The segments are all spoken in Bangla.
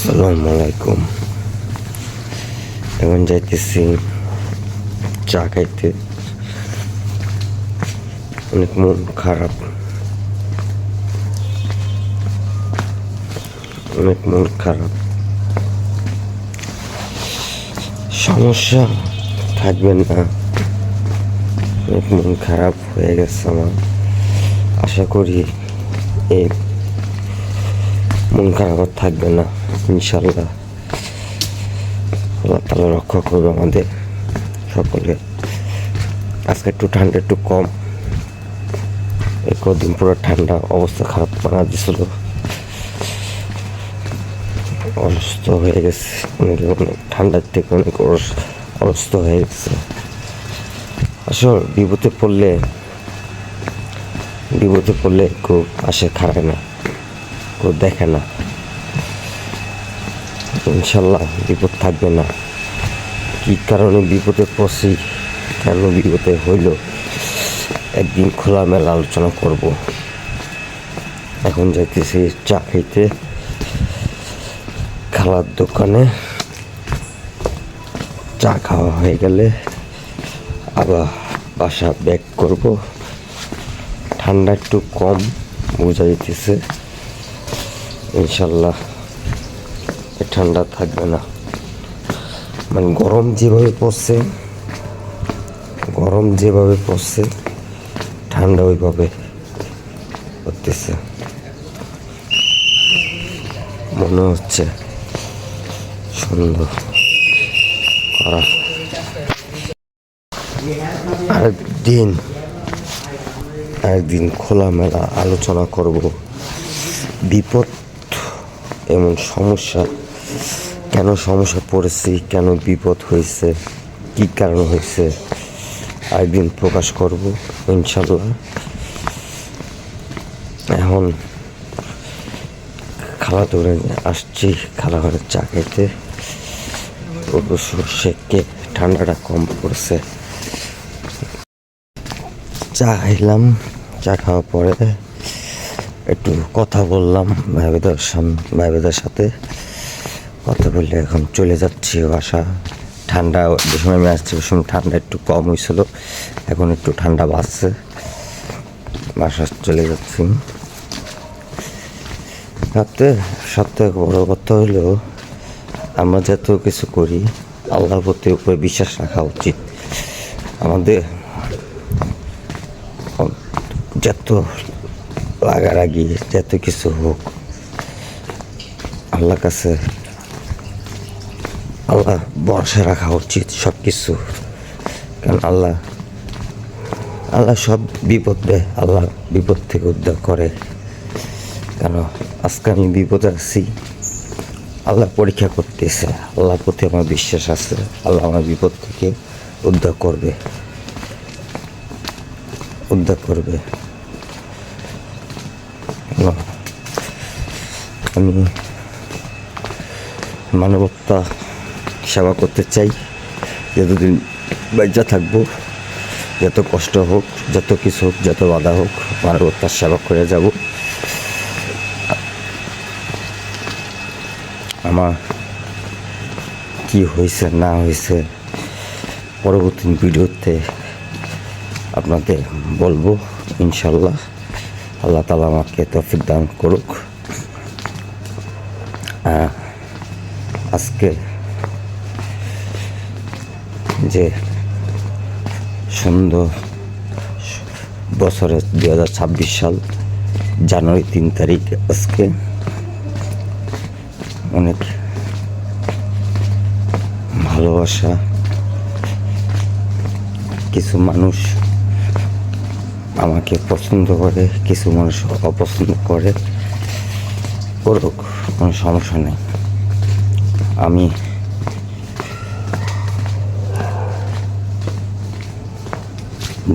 আসসালামু আলাইকুম। এখন যাইতেছি চা খাইতে। অনেক মন খারাপ, অনেক মন খারাপ। সমস্যা থাকবে না, অনেক মন খারাপ হয়ে গেছে আমার। আশা করি এই মন খারাপ আর থাকবে না, ইনশাল্লাহ। আল্লাহ তাআলা রক্ষা করবে আমাদের সকলে। আজকে একটু ঠান্ডা একটু কম, এই কদিন পুরো ঠান্ডা, অবস্থা খারাপ বানা দিছিল। অসুস্থ হয়ে গেছে অনেক, ঠান্ডার থেকে অনেক অসুস্থ হয়ে গেছে। আসলে বিপদে পড়লে কেউ আসে খাড়ায় না, কেউ দেখে না। ইনশাল্লাহ বিপদ থাকবে না। কি কারণে বিপদে পড়ছি, কেন বিপদে হইল, একদিন খোলামেলা আলোচনা করব। এখন যাইতেছি চা খাইতে খালার দোকানে। চা খাওয়া হয়ে গেলে আবার বাসা ব্যাক করব। ঠান্ডা একটু কম বোঝা যেতেছে, ইনশাল্লাহ ঠান্ডা থাকবে না। মানে গরম যেভাবে পড়ছে ঠান্ডা ওইভাবে পড়তেছে। মনে হচ্ছে সুন্দর করা। আরেকদিন খোলামেলা আলোচনা করব। বিপদ এমন সমস্যা, কেন সমস্যা পড়েছি, কেন বিপদ হয়েছে, কি কারণ হয়েছে, আরেকদিন প্রকাশ করব ইনশাল্লাহ। এখন খালা ধরে আসছি, খালা ঘরে চা খেতে। শেখকে ঠান্ডাটা কম পড়ছে। চা খাইলাম, চা খাওয়ার পরে একটু কথা বললাম ভাইদের সাথে। কথা বললে এখন চলে যাচ্ছি বাসা। ঠান্ডা যে সময় আমি আসছি ওই সময় ঠান্ডা একটু কম হয়েছিল, এখন একটু ঠান্ডা বাড়ছে। বাসা চলে যাচ্ছি। সবথেকে বড় কথা হলো, আমরা যত কিছু করি আল্লাহর প্রতি উপরে বিশ্বাস রাখা উচিত। আমাদের যত লাগারাগি যত কিছু হোক, আল্লাহর কাছে আল্লাহ ভরসা রাখা উচিত সব কিছু। কারণ আল্লাহ সব বিপদ দেয়, আল্লাহ বিপদ থেকে উদ্ধার করে। কেন আজকে আমি বিপদে আছি, আল্লাহ পরীক্ষা করতেছে। আল্লাহর প্রতি আমার বিশ্বাস আছে, আল্লাহ আমার বিপদ থেকে উদ্ধার করবে। আমি মানবতা সেবা করতে চাই। যতদিন বেঁচে থাকবো, যত কষ্ট হোক, যত কিছু হোক, যত বাধা হোক, মানবতার সেবা করে যাব। আমার কি হয়েছে না হয়েছে পরবর্তী ভিডিওতে আপনাদের বলবো ইনশাল্লাহ। আল্লাহ তাআলা আমাকে তৌফিক দান করুক। আজকে যে সুন্দর বছরের 2026 সাল জানুয়ারি 3 তারিখ, আজকে অনেক ভালোবাসা। কিছু মানুষ আমাকে পছন্দ করে, কিছু মানুষ অপছন্দ করে, করুক, কোনো সমস্যা নেই। আমি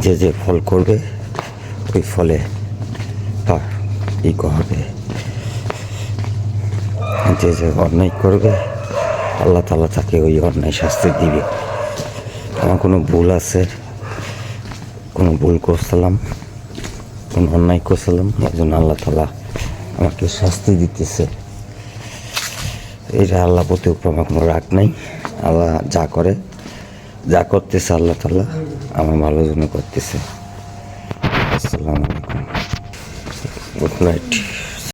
যে ফল করবে ওই ফলে তার হবে। যে অন্যায় করবে আল্লাহ তাআলা তাকে ওই অন্যায় শাস্তি দিবে। আমার কোনো ভুল আছে, কোনো ভুল করছিলাম, কোনো অন্যায় করছিলাম, এই জন্য আল্লাহ তাআলা আমাকে শাস্তি দিতেছে। এটা আল্লাহ প্রতি উপর আমার কোনো রাগ নাই। আল্লাহ যা করে, যা করতেছে আল্লাহ তাআলা আমার ভালোর জন্য করতেছে। আসসালামু আলাইকুম, গুড নাইট।